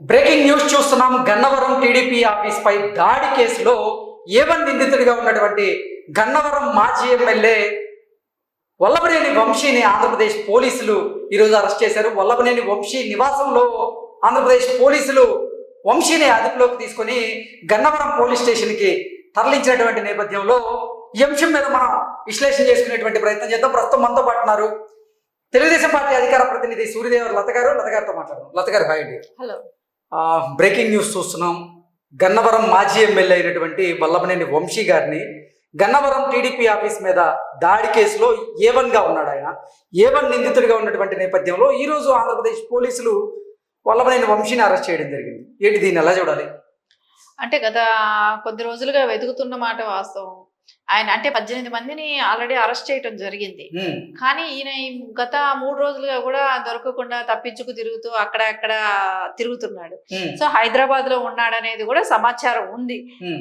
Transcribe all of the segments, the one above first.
Breaking news చూస్తున్నాం. Gannavaram TDP office పై దాడి కేసులో ఏవన్ నిందితుడిగా ఉన్నటువంటి గన్నవరం మాజీ ఎమ్మెల్యే వల్లభనేని వంశీని ఆంధ్రప్రదేశ్ పోలీసులు ఈరోజు అరెస్ట్ చేశారు. వల్లభనేని వంశీ నివాసంలో ఆంధ్రప్రదేశ్ పోలీసులు వంశీని అదుపులోకి తీసుకొని గన్నవరం పోలీస్ స్టేషన్కి తరలించినటువంటి నేపథ్యంలో ఈ అంశం మీద మనం విశ్లేషణ చేసుకునేటువంటి ప్రయత్నం చేద్దాం. ప్రస్తుతం మనతో పాటు ఉన్నారు తెలుగుదేశం పార్టీ అధికార ప్రతినిధి సూర్యదేవర్ లత గారితో మాట్లాడదాం. లత గారు, హాయ్ అండి. హలో. బ్రేకింగ్ న్యూస్ చూస్తున్నాం. గన్నవరం మాజీ ఎమ్మెల్యే అయినటువంటి వల్లభనేని వంశీ గారిని గన్నవరం టీడీపీ ఆఫీస్ మీద దాడి కేసులో ఏవన్గా ఉన్నాడు. ఆయన ఏవన్ నిందితుడిగా ఉన్నటువంటి నేపథ్యంలో ఈరోజు ఆంధ్రప్రదేశ్ పోలీసులు వల్లభనేని వంశీని అరెస్ట్ చేయడం జరిగింది. ఏంటి, దీన్ని ఎలా చూడాలి? అంటే గత కొద్ది రోజులుగా వెతుకుతున్న మాట వాస్తవం. ఆయన అంటే 18 మందిని ఆల్రెడీ అరెస్ట్ చేయటం జరిగింది. కానీ ఈయన గత 3 రోజులుగా కూడా దొరకకుండా తప్పించుకు తిరుగుతూ అక్కడ తిరుగుతున్నాడు. సో హైదరాబాద్ లో ఉన్నాడు అనేది కూడా సమాచారం ఉంది.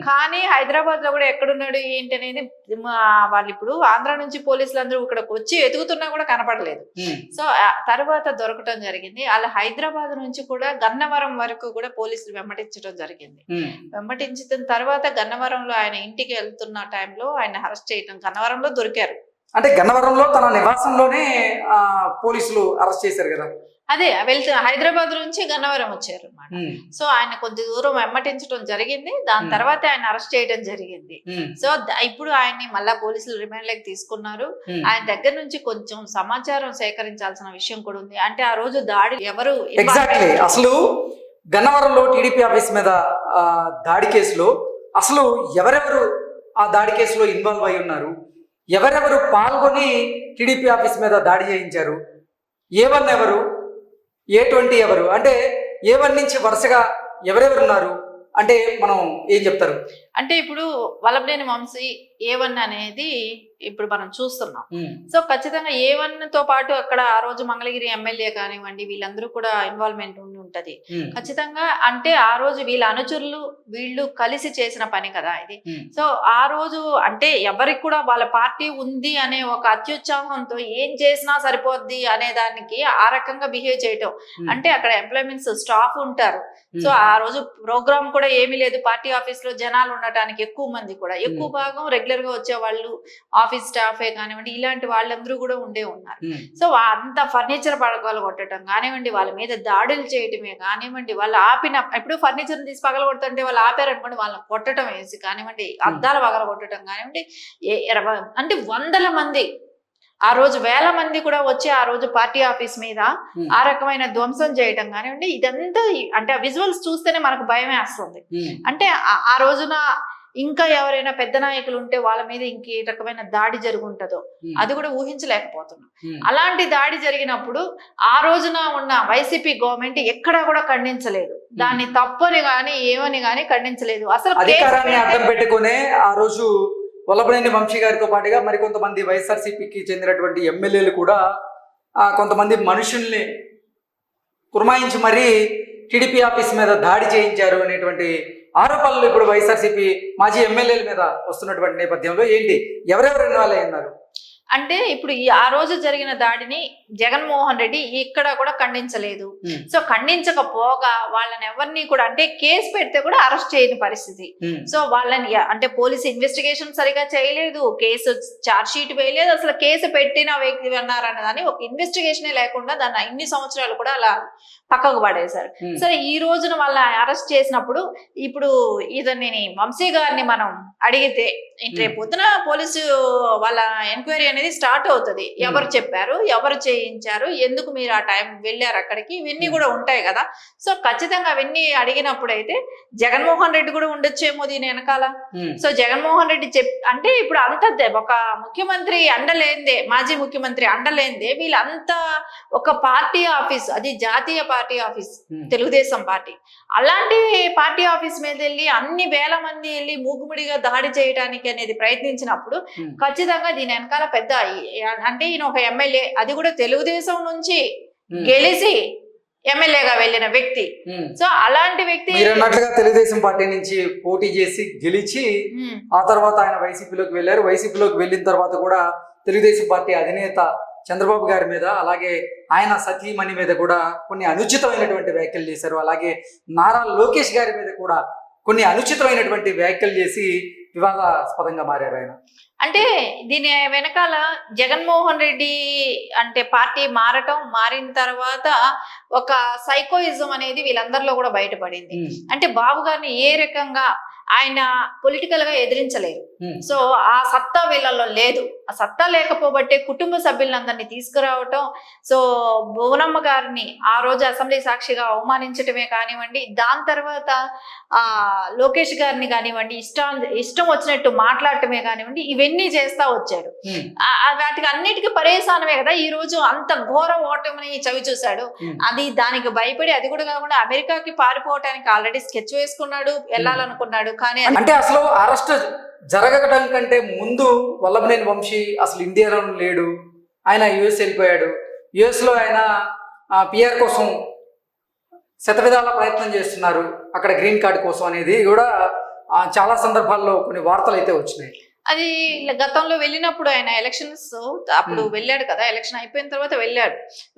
కానీ హైదరాబాద్ లో కూడా ఎక్కడున్నాడు ఏంటి అనేది వాళ్ళు ఇప్పుడు ఆంధ్ర నుంచి పోలీసులు అందరూ ఇక్కడికి వచ్చి వెతుకుతున్నా కూడా కనపడలేదు. సో తర్వాత దొరకటం జరిగింది. అలా హైదరాబాద్ నుంచి కూడా గన్నవరం వరకు కూడా పోలీసులు వెంబడించడం జరిగింది. వెంబడించిన తర్వాత గన్నవరంలో ఆయన ఇంటికి వెళ్తున్న టైంలో ఆయన అరెస్ట్ చేయడం గన్నవరంలో దొరికారు. అంటే గన్నవరంలో తన నివాసంలోనే పోలీసులు అరెస్ట్ చేశారు కదా. అదే వెళ్తే హైదరాబాద్ నుంచి గన్నవరం వచ్చారు అన్నమాట. సో ఆయన కొద్ది దూరం వెంబడించడం జరిగింది. దాని తర్వాత ఆయన అరెస్ట్ చేయడం జరిగింది. సో ఇప్పుడు ఆయన్ని మళ్ళా పోలీసులు రిమాండ్ లోకి తీసుకున్నారు. ఆయన దగ్గర నుంచి కొంచెం సమాచారం సేకరించాల్సిన విషయం కూడా ఉంది. అంటే ఆ రోజు దాడి ఎవరు ఎగ్జాక్ట్లీ అసలు గన్నవరంలో టీడీపీ ఆఫీస్ మీద దాడి కేసులో అసలు ఎవరెవరు ఆ దాడి కేసులో ఇన్వాల్వ్ అయి ఉన్నారు, ఎవరెవరు పాల్గొని టీడీపీ ఆఫీస్ మీద దాడి చేయించారు, ఏ1 ఎవరు, ఏ20 ఎవరు, అంటే ఏ1 నుంచి వరుసగా ఎవరెవరు ఉన్నారు అంటే మనం ఏం చెప్తారు? అంటే ఇప్పుడు వల్లభనేని వంశీ ఏ1 అనేది ఇప్పుడు మనం చూస్తున్నాం. సో ఖచ్చితంగా ఏ1 తో పాటు అక్కడ ఆ రోజు మంగళగిరి ఎమ్మెల్యే కానివ్వండి వీళ్ళందరూ కూడా ఇన్వాల్వ్మెంట్ ఉంటది ఖచ్చితంగా. అంటే ఆ రోజు వీళ్ళ అనుచరులు వీళ్ళు కలిసి చేసిన పని కదా ఇది. సో ఆ రోజు అంటే ఎవరికి కూడా వాళ్ళ పార్టీ ఉంది అనే ఒక అత్యుత్సాహంతో ఏం చేసినా సరిపోద్ది అనే దానికి ఆ రకంగా బిహేవ్ చేయటం. అంటే అక్కడ ఎంప్లాయ్మెంట్స్ స్టాఫ్ ఉంటారు. సో ఆ రోజు ప్రోగ్రామ్ కూడా ఏమీ లేదు. పార్టీ ఆఫీస్ లో జనాలు ఉండటానికి ఎక్కువ మంది కూడా ఎక్కువ భాగం రెగ్యులర్ గా వచ్చే వాళ్ళు ఆఫీస్ స్టాఫే కానివ్వండి ఇలాంటి వాళ్ళందరూ కూడా ఉన్నారు. సో అంత ఫర్నిచర్ పడగలు కొట్టడం కానివ్వండి, వాళ్ళ మీద దాడులు చేయటమే కానివ్వండి, వాళ్ళు ఆపిన ఇప్పుడు ఫర్నిచర్ తీసి పగల కొడుతుంటే వాళ్ళు ఆపారనుకోండి వాళ్ళని కొట్టడం వేసి కానివ్వండి, అద్దాలు పగల కొట్టడం కానివ్వండి, అంటే 100 మంది ఆ రోజు 1000 మంది కూడా వచ్చి ఆ రోజు పార్టీ ఆఫీస్ మీద ఆ రకమైన ధ్వంసం చేయటం కానివ్వండి, ఇదంతా అంటే ఆ విజువల్స్ చూస్తేనే మనకు భయమే వస్తుంది. అంటే ఆ రోజున ఇంకా ఎవరైనా పెద్ద నాయకులు ఉంటే వాళ్ళ మీద ఇంకే రకమైన దాడి జరుగుంటుందో అది కూడా ఊహించలేకపోతున్నాం. అలాంటి దాడి జరిగినప్పుడు ఆ రోజున ఉన్న వైసీపీ గవర్నమెంట్ ఎక్కడా కూడా ఖండించలేదు. దాన్ని తప్పని గాని ఏమని గాని ఖండించలేదు. అసలు అధికారాన్ని అడ్డం పెట్టుకునే ఆ రోజు వల్లభనేని వంశీ గారితో పాటుగా మరికొంతమంది వైఎస్ఆర్సీపీకి చెందినటువంటి ఎమ్మెల్యేలు కూడా కొంతమంది మనుషుల్ని పురమాయించి మరీ టీడీపీ ఆఫీస్ మీద దాడి చేయించారు అనేటువంటి ఆరోపణలు ఇప్పుడు వైఎస్ఆర్సీపీ మాజీ ఎమ్మెల్యేల మీద వస్తున్నటువంటి నేపథ్యంలో ఏంటి, ఎవరెవరు ఇన్వాల్వ్ అయి ఉన్నారు? అంటే ఇప్పుడు ఆ రోజు జరిగిన దాడిని జగన్మోహన్ రెడ్డి ఇక్కడ కూడా ఖండించలేదు. సో ఖండించకపోగా వాళ్ళని ఎవరిని కూడా అంటే కేసు పెడితే కూడా అరెస్ట్ చేయని పరిస్థితి. సో వాళ్ళని అంటే పోలీస్ ఇన్వెస్టిగేషన్ సరిగా చేయలేదు, కేసు ఛార్జ్ షీట్ వేయలేదు, అసలు కేసు పెట్టిన వ్యక్తి అన్నారన్న దాన్ని ఒక ఇన్వెస్టిగేషనే లేకుండా దాన్ని ఇన్ని సంవత్సరాలు కూడా అలా పక్కకు పడేశారు. సరే ఈ రోజున వాళ్ళ అరెస్ట్ చేసినప్పుడు ఇప్పుడు ఇతన్ని వంశీ గారిని మనం అడిగితే రేపు పొద్దున పోలీసు వాళ్ళ ఎంక్వైరీ అనేది స్టార్ట్ అవుతుంది. ఎవరు చెప్పారు, ఎవరు చేయించారు, ఎందుకు మీరు ఆ టైం వెళ్ళారు అక్కడికి, ఇవన్నీ కూడా ఉంటాయి కదా. సో ఖచ్చితంగా అవన్నీ అడిగినప్పుడు అయితే జగన్మోహన్ రెడ్డి కూడా ఉండొచ్చేమో దీని వెనకాల. సో జగన్మోహన్ రెడ్డి అంటే ఇప్పుడు అంత ఒక ముఖ్యమంత్రి అండలేందే, మాజీ ముఖ్యమంత్రి అండలేందే వీళ్ళంతా ఒక పార్టీ ఆఫీస్, అది జాతీయ పార్టీ ఆఫీస్ తెలుగుదేశం పార్టీ, అలాంటి పార్టీ ఆఫీస్ మీద వెళ్ళి అన్ని 1000 మంది వెళ్ళి మూకుముడిగా దాడి చేయడానికి అనేది ప్రయత్నించినప్పుడు ఖచ్చితంగా దీని వెనకాల పెద్ద అంటే ఈయన ఒక ఎమ్మెల్యే, అది కూడా తెలుగుదేశం నుంచి గెలిచి ఎమ్మెల్యేగా వెళ్ళిన వ్యక్తి. సో అలాంటి వ్యక్తి తెలుగుదేశం పార్టీ నుంచి పోటీ చేసి గెలిచి ఆ తర్వాత ఆయన వైసీపీలోకి వెళ్ళారు. వైసీపీలోకి వెళ్ళిన తర్వాత కూడా తెలుగుదేశం పార్టీ అధినేత చంద్రబాబు గారి మీద, అలాగే ఆయన సతీమణి మీద కూడా కొన్ని అనుచితమైనటువంటి వ్యాఖ్యలు చేశారు. అలాగే నారా లోకేష్ గారి మీద కూడా కొన్ని అనుచితమైనటువంటి వ్యాఖ్యలు చేసి వివాదాస్పదంగా మారారు ఆయన. అంటే దీని వెనకాల జగన్మోహన్ రెడ్డి అంటే పార్టీ మారిన తర్వాత ఒక సైకోయిజం అనేది వీళ్ళందరిలో కూడా బయటపడింది. అంటే బాబు గారిని ఏ రకంగా ఆయన పొలిటికల్ గా ఎదిరించలేరు. సో ఆ సత్తా వీళ్ళలో లేదు. ఆ సత్తా లేకపోబట్టే కుటుంబ సభ్యులందరినీ తీసుకురావటం, సో భువనమ్మ గారిని ఆ రోజు అసెంబ్లీ సాక్షిగా అవమానించటమే కానివ్వండి, దాని తర్వాత లోకేష్ గారిని కానివ్వండి ఇష్టం వచ్చినట్టు మాట్లాడటమే కానివ్వండి, ఇవన్నీ చేస్తా వచ్చాడు. వాటికి అన్నిటికీ పరేశానమే కదా ఈ రోజు అంత ఘోర ఓటమిని చవి చూశాడు. దానికి భయపడి, అది కూడా కాకుండా అమెరికాకి పారిపోవటానికి ఆల్రెడీ స్కెచ్ వేసుకున్నాడు, వెళ్ళాలనుకున్నాడు. కానీ అంటే అసలు అరెస్ట్ జరగడం కంటే ముందు వల్లభనేని వంశీ అసలు ఇండియాలో లేడు, ఆయన యుఎస్ వెళ్ళిపోయాడు. యుఎస్ లో ఆయన పిఆర్ కోసం శతవిధాల ప్రయత్నం చేస్తున్నారు, అక్కడ గ్రీన్ కార్డు కోసం అనేది కూడా చాలా సందర్భాల్లో కొన్ని వార్తలు అయితే వచ్చినాయి. అది గతంలో వెళ్ళినప్పుడు ఆయన ఎలక్షన్స్ అప్పుడు వెళ్ళాడు కదా, ఎలక్షన్ అయిపోయిన తర్వాత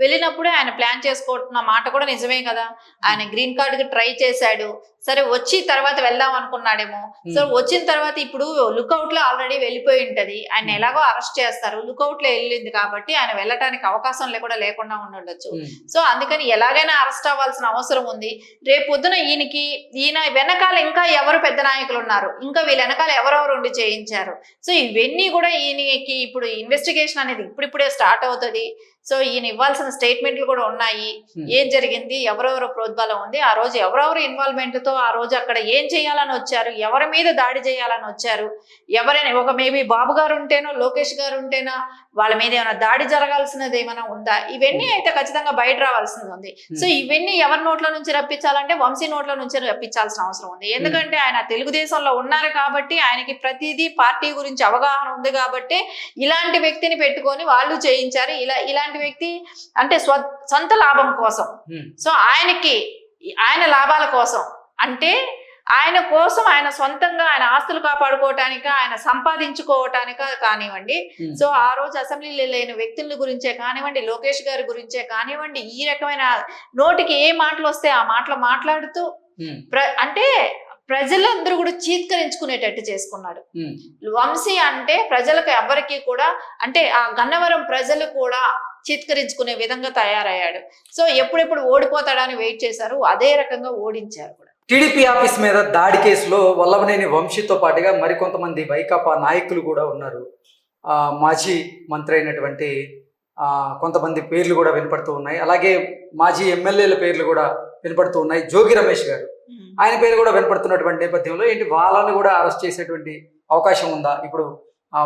వెళ్ళినప్పుడే ఆయన ప్లాన్ చేసుకోవటున్న మాట కూడా నిజమే కదా. ఆయన గ్రీన్ కార్డుకి ట్రై చేశాడు, సరే వచ్చి తర్వాత వెళ్దాం అనుకున్నాడేమో. సో వచ్చిన తర్వాత ఇప్పుడు లుకౌట్ లో ఆల్రెడీ వెళ్ళిపోయి ఉంటది, ఆయన ఎలాగో అరెస్ట్ చేస్తారు, లుకౌట్ లో వెళ్ళింది కాబట్టి ఆయన వెళ్ళటానికి అవకాశం లేకుండా ఉండొచ్చు. సో అందుకని ఎలాగైనా అరెస్ట్ అవ్వాల్సిన అవసరం ఉంది. రేపు పొద్దున ఈయన వెనకాల ఇంకా ఎవరు పెద్ద నాయకులు ఉన్నారు, ఇంకా వీళ్ళ వెనకాల ఎవరెవరు ఉండి చేయించారు. సో ఇవన్నీ కూడా ఈయనకి ఇప్పుడు ఇన్వెస్టిగేషన్ అనేది ఇప్పుడిప్పుడే స్టార్ట్ అవుతుంది. సో ఈయన ఇవ్వాల్సిన స్టేట్మెంట్లు కూడా ఉన్నాయి, ఏం జరిగింది, ఎవరెవరు ప్రోద్బలం ఉంది, ఆ రోజు ఎవరెవరు ఇన్వాల్వ్మెంట్ తో ఆ రోజు అక్కడ ఏం చేయాలని వచ్చారు, ఎవరి మీద దాడి చేయాలని వచ్చారు, ఎవరైనా ఒక మేబీ బాబు గారు ఉంటేనో లోకేష్ గారు ఉంటేనా వాళ్ళ మీద ఏమైనా దాడి జరగాల్సినది ఏమైనా ఉందా, ఇవన్నీ అయితే ఖచ్చితంగా బయట రావాల్సింది ఉంది. సో ఇవన్నీ ఎవరి నోట్ల నుంచి రప్పించాలంటే వంశీ నోట్ల నుంచి రప్పించాల్సిన అవసరం ఉంది. ఎందుకంటే ఆయన తెలుగుదేశంలో ఉన్నారు కాబట్టి, ఆయనకి ప్రతిదీ పార్టీ గురించి అవగాహన ఉంది కాబట్టి ఇలాంటి వ్యక్తిని పెట్టుకొని వాళ్ళు చేయించారు. ఇలాంటి వ్యక్తి అంటే సొంత లాభం కోసం, సో ఆయన లాభాల కోసం, అంటే ఆయన కోసం, ఆయన సొంతంగా ఆయన ఆస్తులు కాపాడుకోవటానిక, ఆయన సంపాదించుకోవటానిక కానివ్వండి. సో ఆ రోజు అసెంబ్లీలో లేని వ్యక్తుల గురించే కానివ్వండి, లోకేష్ గారి గురించే కానివ్వండి, ఈ రకమైన నోటికి ఏ మాటలు వస్తే ఆ మాటలు మాట్లాడుతూ అంటే ప్రజలందరూ కూడా చీత్కరించుకునేటట్టు చేసుకున్నాడు. వంశీ అంటే ప్రజలకు ఎవరికి కూడా, అంటే ఆ గన్నవరం ప్రజలు కూడా చీత్కరించుకునే విధంగా తయారయ్యాడు. సో ఎప్పుడెప్పుడు ఓడిపోతాడని వెయిట్ చేశారు, అదే రకంగా ఓడించారు కూడా. టీడీపీ ఆఫీస్ మీద దాడి కేసులో వల్లభనేని వంశీతో పాటుగా మరికొంతమంది వైకాపా నాయకులు కూడా ఉన్నారు. మాజీ మంత్రి అయినటువంటి కొంతమంది పేర్లు కూడా వినపడుతూ ఉన్నాయి. అలాగే మాజీ ఎమ్మెల్యేల పేర్లు కూడా వినపడుతూ ఉన్నాయి. జోగి రమేష్ గారు, ఆయన పేరు కూడా వినపడుతున్నటువంటి నేపథ్యంలో ఏంటి వాళ్ళని కూడా అరెస్ట్ చేసేటువంటి అవకాశం ఉందా ఇప్పుడు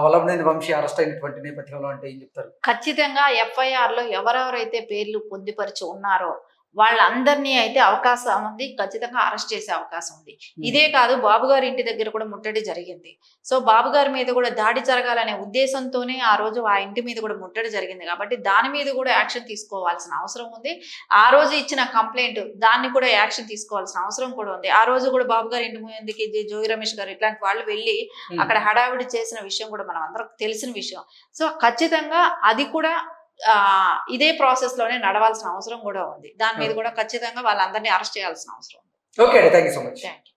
వల్లభనేని వంశీ అరెస్ట్ అయినటువంటి నేపథ్యంలో? అంటే ఏం చెప్తారు? ఖచ్చితంగా ఎఫ్ఐఆర్ లో ఎవరెవరైతే పేర్లు పొందుపరిచి ఉన్నారో వాళ్ళందరినీ అయితే అవకాశం ఉంది, ఖచ్చితంగా అరెస్ట్ చేసే అవకాశం ఉంది. ఇదే కాదు, బాబు గారి ఇంటి దగ్గర కూడా ముట్టడి జరిగింది. సో బాబు గారి మీద కూడా దాడి జరగాలనే ఉద్దేశంతోనే ఆ రోజు ఆ ఇంటి మీద కూడా ముట్టడి జరిగింది కాబట్టి దాని మీద కూడా యాక్షన్ తీసుకోవాల్సిన అవసరం ఉంది. ఆ రోజు ఇచ్చిన కంప్లైంట్ దాన్ని కూడా యాక్షన్ తీసుకోవాల్సిన అవసరం కూడా ఉంది. ఆ రోజు కూడా బాబు గారి ఇంటి ముందుకి జోగి రమేష్ గారు ఇట్లాంటి వాళ్ళు వెళ్ళి అక్కడ హడావిడి చేసిన విషయం కూడా మనం అందరికి తెలిసిన విషయం. సో ఖచ్చితంగా అది కూడా ఇదే ప్రాసెస్ లోనే నడవాల్సిన అవసరం కూడా ఉంది. దాని మీద కూడా ఖచ్చితంగా వాళ్ళందరినీ అరెస్ట్ చేయాల్సిన అవసరం ఉంది. Okay, thank you so much. Thank you.